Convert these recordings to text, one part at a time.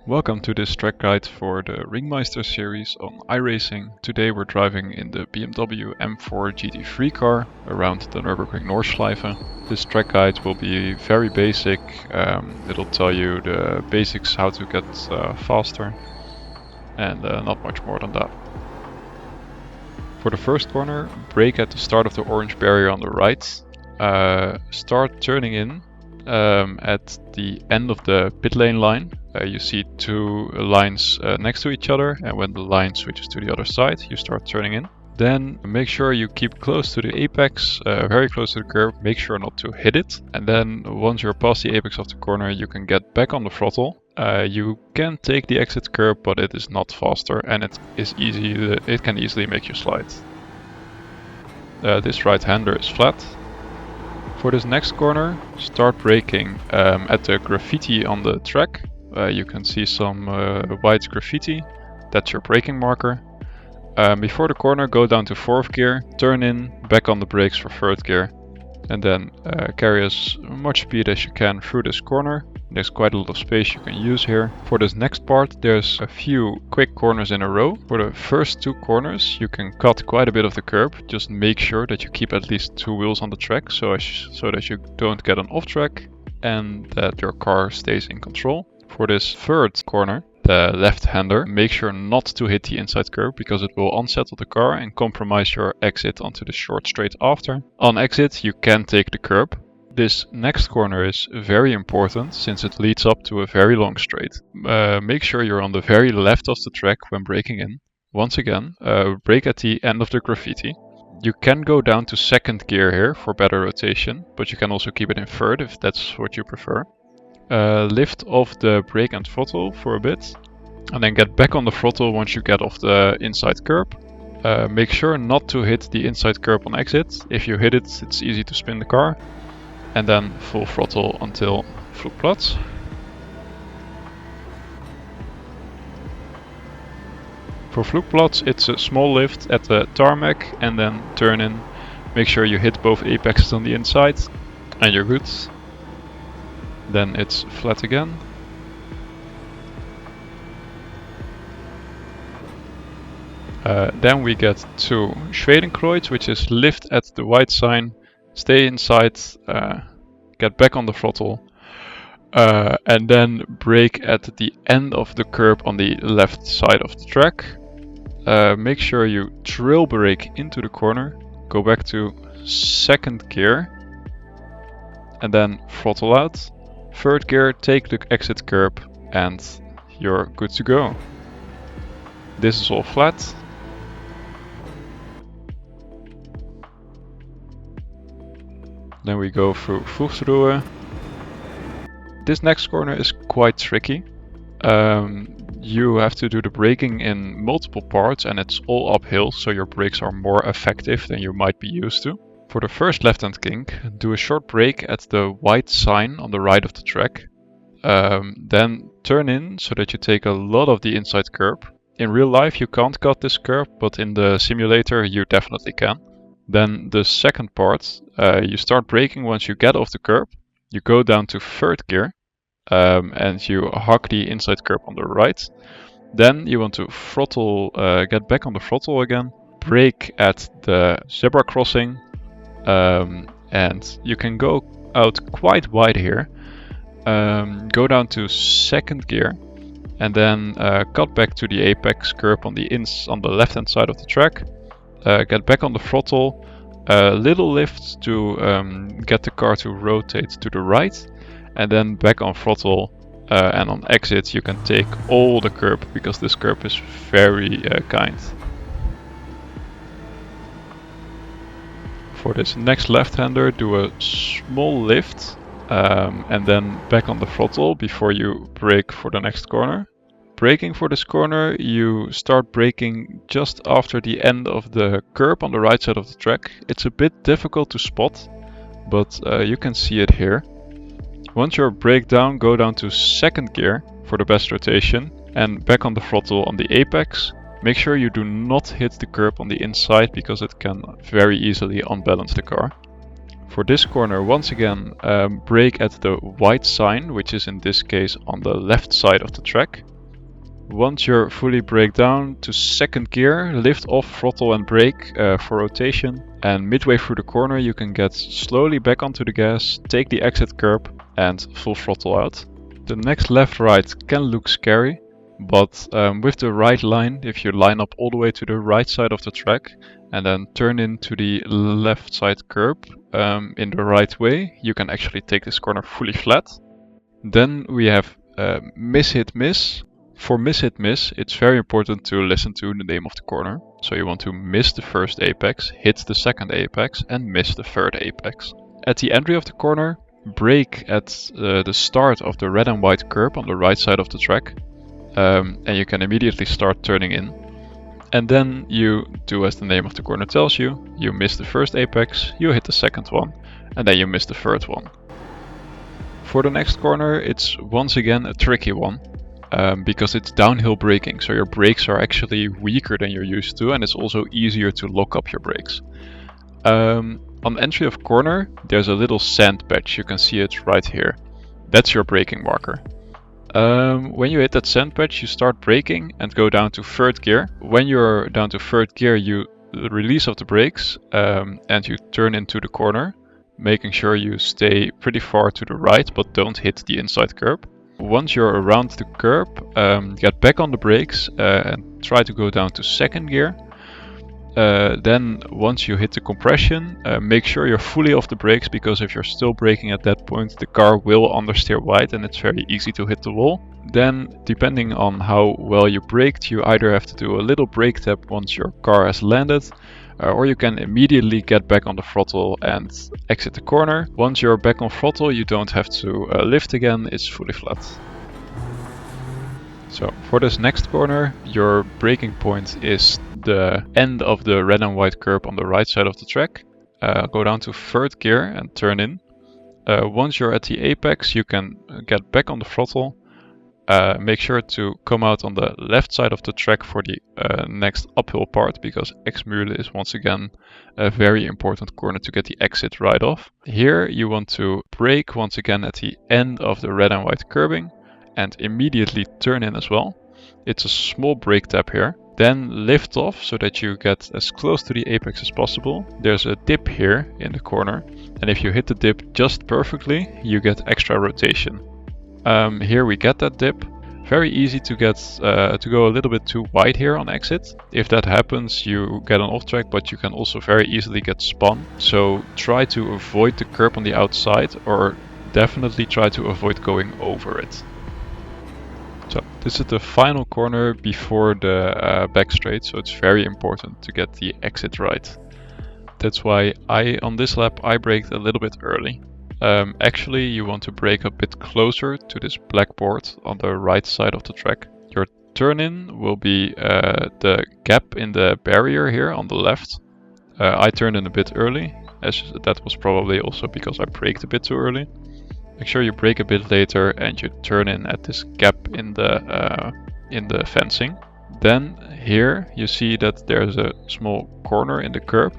Welcome to this track guide for the Ringmeister series on iRacing. Today we're driving in the BMW M4 GT3 car around the Nürburgring Nordschleife. This track guide will be very basic. It'll tell you the basics how to get faster and not much more than that. For the first corner, brake at the start of the orange barrier on the right. Start turning in at the end of the pit lane line. You see two lines next to each other, and when the line switches to the other side, you start turning in. Then make sure you keep close to the apex, very close to the curb, make sure not to hit it. And then once you're past the apex of the corner, you can get back on the throttle. You can take the exit curb, but it is not faster, and it can easily make you slide. This right-hander is flat. For this next corner, start braking at the graffiti on the track. You can see some white graffiti. That's your braking marker. Before the corner, go down to 4th gear, turn in, back on the brakes for 3rd gear, and then carry as much speed as you can through this corner. There's quite a lot of space you can use here. For this next part, there's a few quick corners in a row. For the first 2 corners, you can cut quite a bit of the curb. Just make sure that you keep at least 2 wheels on the track so that you don't get an off track and that your car stays in control. For this 3rd corner, the left-hander, make sure not to hit the inside curb because it will unsettle the car and compromise your exit onto the short straight after. On exit, you can take the curb. This next corner is very important since it leads up to a very long straight. Make sure you're on the very left of the track when braking in. Once again, brake at the end of the graffiti. You can go down to 2nd gear here for better rotation, but you can also keep it in 3rd if that's what you prefer. Lift off the brake and throttle for a bit, and then get back on the throttle once you get off the inside curb. Make sure not to hit the inside curb on exit. If you hit it, it's easy to spin the car. And then full throttle until Flugplatz. For Flugplatz, it's a small lift at the tarmac and then turn in. Make sure you hit both apexes on the inside and you're good. Then it's flat again. Then we get to Schwedenkreuz, which is lift at the white sign, stay inside, get back on the throttle, and then brake at the end of the curb on the left side of the track. Make sure you trail brake into the corner, go back to 2nd gear, and then throttle out. 3rd gear, take the exit curb, and you're good to go. This is all flat. Then we go through Fuchsröhre. This next corner is quite tricky. You have to do the braking in multiple parts and it's all uphill, so your brakes are more effective than you might be used to. For the first left-hand kink, do a short brake at the white sign on the right of the track. Then turn in so that you take a lot of the inside curb. In real life you can't cut this curb, but in the simulator you definitely can. Then the second part, you start braking once you get off the curb. You go down to 3rd gear and you hug the inside curb on the right. Then you want to throttle, get back on the throttle again. Brake at the zebra crossing. And you can go out quite wide here. Go down to 2nd gear and then cut back to the apex curb on the left hand side of the track. Get back on the throttle, little lift to get the car to rotate to the right, and then back on throttle, and on exit you can take all the curb because this curb is very kind. For this next left-hander, do a small lift and then back on the throttle before you brake for the next corner. Braking for this corner, you start braking just after the end of the curb on the right side of the track. It's a bit difficult to spot, but you can see it here. Once you're brake down, go down to 2nd gear for the best rotation and back on the throttle on the apex. Make sure you do not hit the curb on the inside because it can very easily unbalance the car. For this corner, once again, brake at the white sign, which is in this case on the left side of the track. Once you're fully brake down to second gear, lift off throttle and brake for rotation, and midway through the corner you can get slowly back onto the gas, take the exit curb and full throttle out. The next left-right can look scary, but with the right line, if you line up all the way to the right side of the track and then turn into the left side curb in the right way, you can actually take this corner fully flat. Then we have miss hit miss. For miss hit miss, it's very important to listen to the name of the corner. So you want to miss the first apex, hit the second apex and miss the third apex. At the entry of the corner, brake at the start of the red and white curb on the right side of the track, and you can immediately start turning in. And then you do as the name of the corner tells you. You miss the first apex, you hit the second one, and then you miss the third one. For the next corner, it's once again a tricky one. Because it's downhill braking, so your brakes are actually weaker than you're used to, and it's also easier to lock up your brakes. On entry of corner, there's a little sand patch, you can see it right here. That's your braking marker. When you hit that sand patch, you start braking and go down to third gear. When you're down to third gear, you release of the brakes and you turn into the corner, making sure you stay pretty far to the right, but don't hit the inside curb. Once you're around the curb, get back on the brakes and try to go down to second gear. Then once you hit the compression, make sure you're fully off the brakes, because if you're still braking at that point, the car will understeer wide and it's very easy to hit the wall. Then, depending on how well you braked, you either have to do a little brake tap once your car has landed, or you can immediately get back on the throttle and exit the corner. Once you're back on throttle, you don't have to lift again, it's fully flat. So for this next corner, your braking point is the end of the red and white curb on the right side of the track. Go down to third gear and turn in. Once you're at the apex, you can get back on the throttle. Make sure to come out on the left side of the track for the next uphill part, because Ex-Mühle is once again a very important corner to get the exit right off. Here you want to brake once again at the end of the red and white curbing and immediately turn in as well. It's a small brake tap here. Then lift off so that you get as close to the apex as possible. There's a dip here in the corner, and if you hit the dip just perfectly, you get extra rotation. Here we get that dip. Very easy to get to go a little bit too wide here on exit. If that happens, you get an off track, but you can also very easily get spun. So try to avoid the curb on the outside, or definitely try to avoid going over it. So this is the final corner before the back straight, so it's very important to get the exit right. That's why on this lap I braked a little bit early. Actually, you want to brake a bit closer to this black board on the right side of the track. Your turn-in will be the gap in the barrier here on the left. I turned in a bit early, as that was probably also because I braked a bit too early. Make sure you brake a bit later and you turn in at this gap in the fencing. Then here you see that there's a small corner in the curb.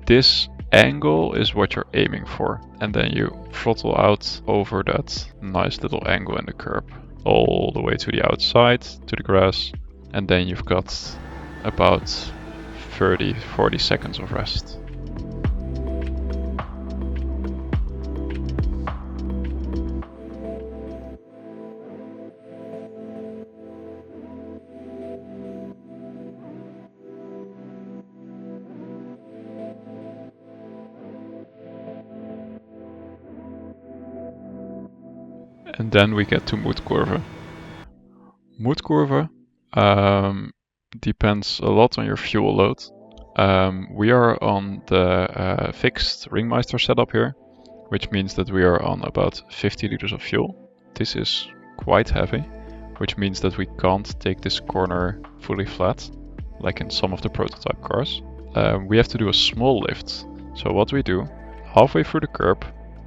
This angle is what you're aiming for, and then you throttle out over that nice little angle in the curb all the way to the outside, to the grass, and then you've got about 30-40 seconds of rest. And then we get to Mutkurve. Mutkurve depends a lot on your fuel load. We are on the fixed Ringmeister setup here, which means that we are on about 50 liters of fuel. This is quite heavy, which means that we can't take this corner fully flat, like in some of the prototype cars. We have to do a small lift. So what we do, halfway through the curb,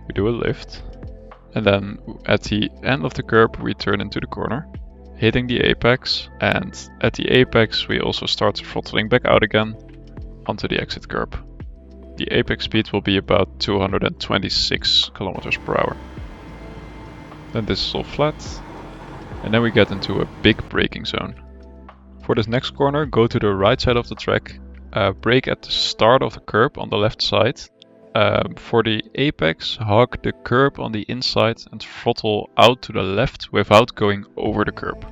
we do a lift. And then at the end of the curb we turn into the corner, hitting the apex, and at the apex we also start throttling back out again onto the exit curb. The apex speed will be about 226 kilometers per hour. Then this is all flat, And then we get into a big braking zone. For this next corner, go to the right side of the track, brake at the start of the curb on the left side. For the apex, hug the curb on the inside and throttle out to the left without going over the curb.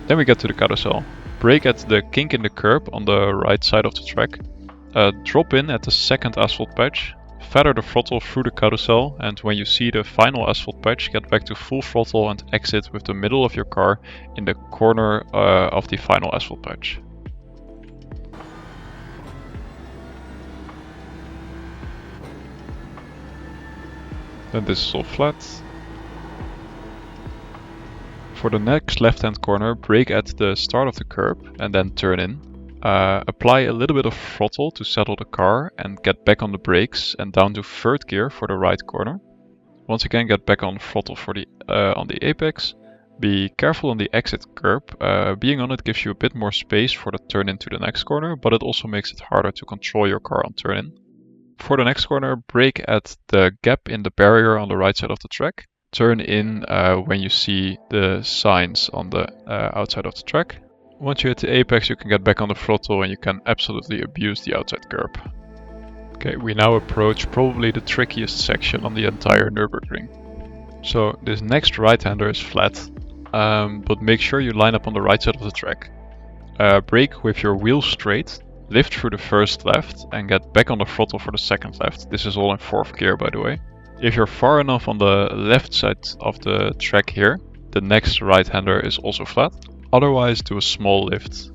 Then we get to the carousel. Brake at the kink in the curb on the right side of the track. Drop in at the second asphalt patch. Feather the throttle through the carousel, and when you see the final asphalt patch, get back to full throttle and exit with the middle of your car in the corner of the final asphalt patch. Then this is all flat. For the next left-hand corner, brake at the start of the curb and then turn in. Apply a little bit of throttle to settle the car and get back on the brakes and down to third gear for the right corner. Once again, get back on throttle for the on the apex. Be careful on the exit curb. Being on it gives you a bit more space for the turn into the next corner, but it also makes it harder to control your car on turn in. For the next corner, brake at the gap in the barrier on the right side of the track. Turn in when you see the signs on the outside of the track. Once you hit the apex, you can get back on the throttle and you can absolutely abuse the outside curb. Okay, we now approach probably the trickiest section on the entire Nürburgring. So this next right-hander is flat, but make sure you line up on the right side of the track. Brake with your wheel straight, lift through the first left and get back on the throttle for the second left. This is all in fourth gear, by the way. If you're far enough on the left side of the track here, the next right-hander is also flat. Otherwise, do a small lift.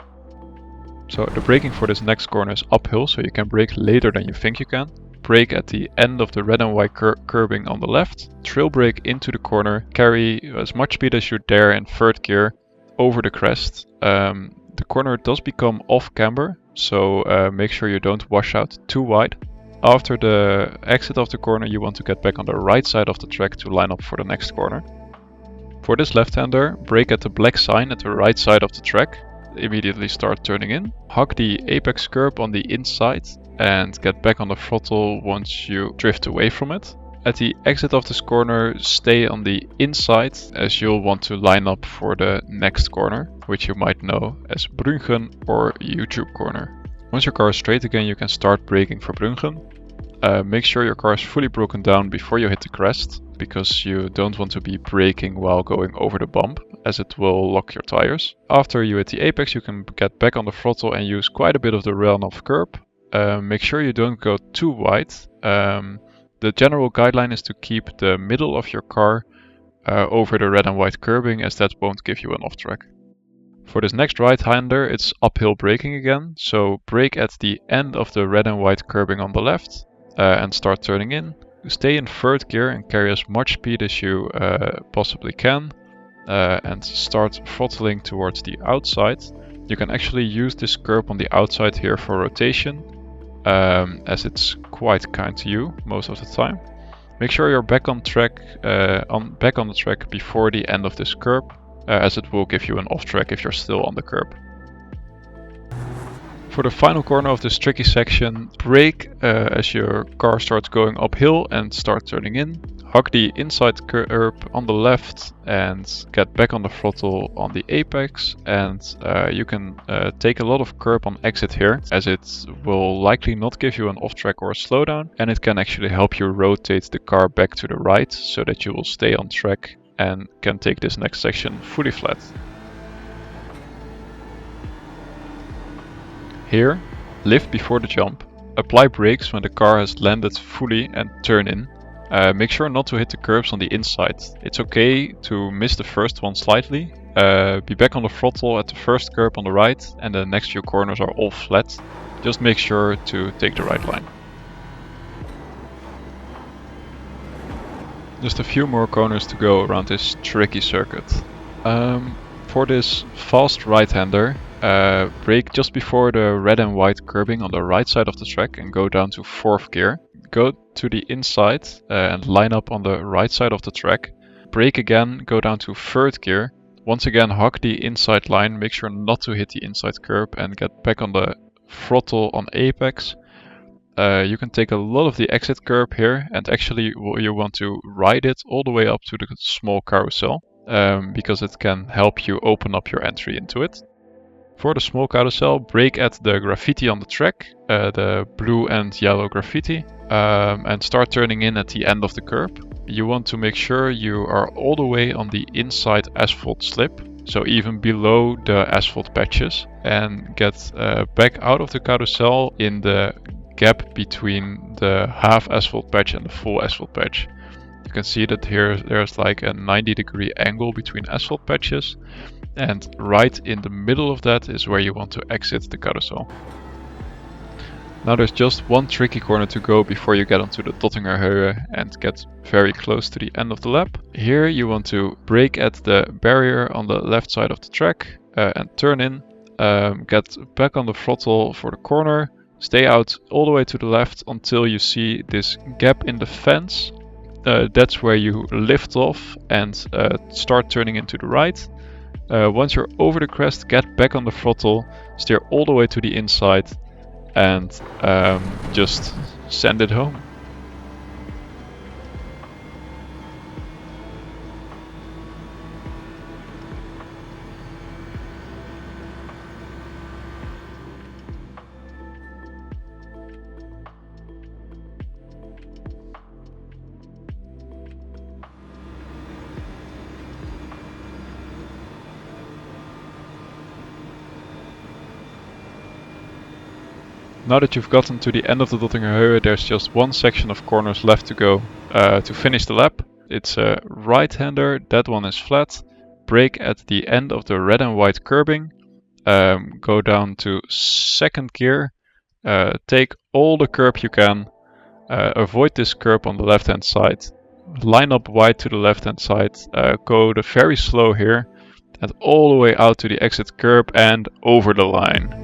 So the braking for this next corner is uphill, so you can brake later than you think you can. Brake at the end of the red and white curbing on the left. Trail brake into the corner. Carry as much speed as you dare in third gear over the crest. The corner does become off camber, so make sure you don't wash out too wide. After the exit of the corner, you want to get back on the right side of the track to line up for the next corner. For this left-hander, brake at the black sign at the right side of the track. Immediately start turning in. Hug the apex curb on the inside and get back on the throttle once you drift away from it. At the exit of this corner, stay on the inside as you'll want to line up for the next corner, which you might know as Brünnchen or YouTube corner. Once your car is straight again, you can start braking for Brünnchen. Make sure your car is fully broken down before you hit the crest, because you don't want to be braking while going over the bump, as it will lock your tires. After you hit the apex, you can get back on the throttle and use quite a bit of the run-off curb. Make sure you don't go too wide. The general guideline is to keep the middle of your car over the red and white curbing, as that won't give you an off-track. For this next right-hander, it's uphill braking again, so brake at the end of the red and white curbing on the left and start turning in. Stay in third gear and carry as much speed as you possibly can and start throttling towards the outside. You can actually use this curb on the outside here for rotation, as it's quite kind to you most of the time. Make sure you're back on track, back on the track before the end of this curb, as it will give you an off track if you're still on the curb. For the final corner of this tricky section, brake as your car starts going uphill and start turning in. Hug the inside curb on the left and get back on the throttle on the apex, and you can take a lot of curb on exit here, as it will likely not give you an off track or a slowdown, and it can actually help you rotate the car back to the right so that you will stay on track and can take this next section fully flat. Here, lift before the jump, apply brakes when the car has landed fully and turn in. Make sure not to hit the curbs on the inside. It's okay to miss the first one slightly. Be back on the throttle at the first curb on the right, and the next few corners are all flat. Just make sure to take the right line. Just a few more corners to go around this tricky circuit. For this fast right-hander, brake just before the red and white curbing on the right side of the track and go down to 4th gear. Go to the inside and line up on the right side of the track. Brake again, go down to 3rd gear. Once again, hug the inside line, make sure not to hit the inside curb and get back on the throttle on apex. you can take a lot of the exit curb here, and actually you want to ride it all the way up to the small carousel, because it can help you open up your entry into it. For the small carousel, brake at the graffiti on the track, the blue and yellow graffiti, and start turning in at the end of the curb. You want to make sure you are all the way on the inside asphalt slip, so even below the asphalt patches, and get back out of the carousel in the gap between the half asphalt patch and the full asphalt patch. You can see that here there's like a 90-degree angle between asphalt patches, and right in the middle of that is where you want to exit the carousel. Now there's just one tricky corner to go before you get onto the Dottingerhöhe and get very close to the end of the lap. Here you want to brake at the barrier on the left side of the track and turn in, get back on the throttle for the corner, stay out all the way to the left until you see this gap in the fence. That's where you lift off and start turning into the right. Once you're over the crest, get back on the throttle, steer all the way to the inside, and just send it home. Now that you've gotten to the end of the Dottingerhöhe, there's just one section of corners left to go to finish the lap. It's a right-hander, that one is flat. Brake at the end of the red and white curbing. Go down to second gear. Take all the curb you can. Avoid this curb on the left-hand side. Line up wide to the left-hand side. Go very slow here. And all the way out to the exit curb and over the line.